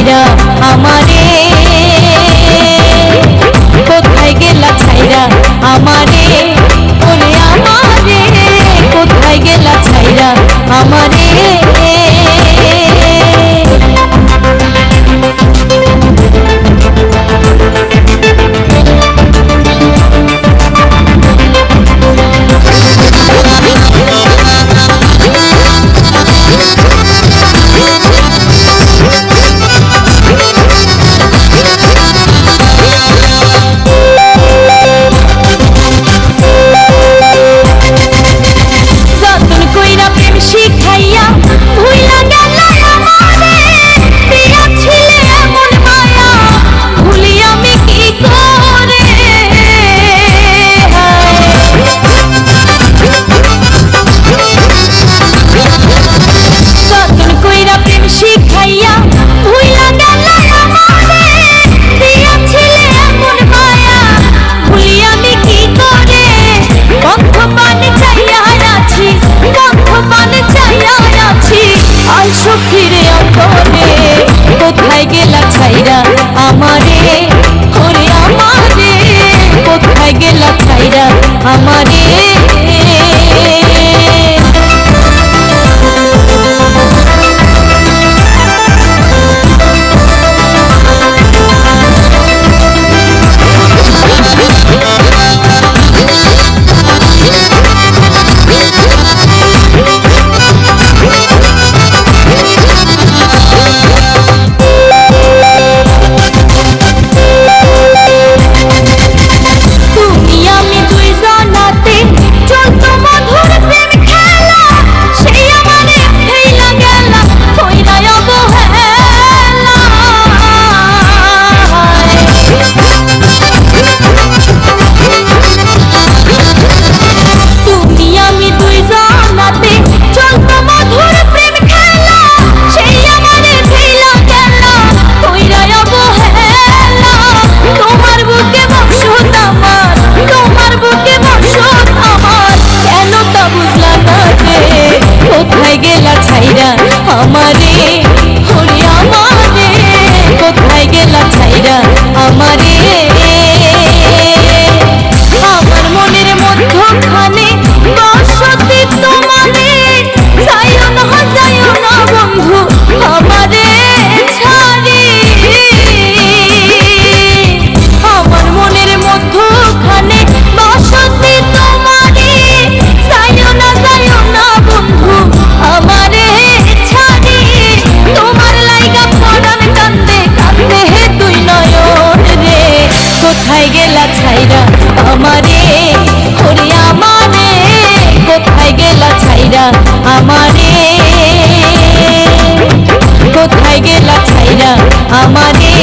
ছাইরা আমারে, কোথায় গেলা ছাইরা আমারে, ওরে আমারে, কোথায় গেলা ছাইরা আমারে। কোথায় গেলা ছাইরা আমারে, ওরে আমারে, কোথায় গেলা ছাইরা আমারে। কোথায় গেলা ছাইরা আমারে, ওরে আমারে, কোথায় গেলা ছাইরা আমারে। আমার মনের মধ্যখানে বসতি তোমারে, যাইও না বন্ধু আমারে ছাড়ি। আমার মনের মধ্যখানে বসতি তোমারে, যাইও না বন্ধু আমারে ছাড়ি। তোমার লাইগা পরাণ কান্দে কান্দে হে তুই নয়ন রে, কোথায় গেলা ছাইরা আমারে, ওরে আমারে, কোথায় গেলা ছাইরা আমারে, কোথায় গেলা ছাইরা আমারে।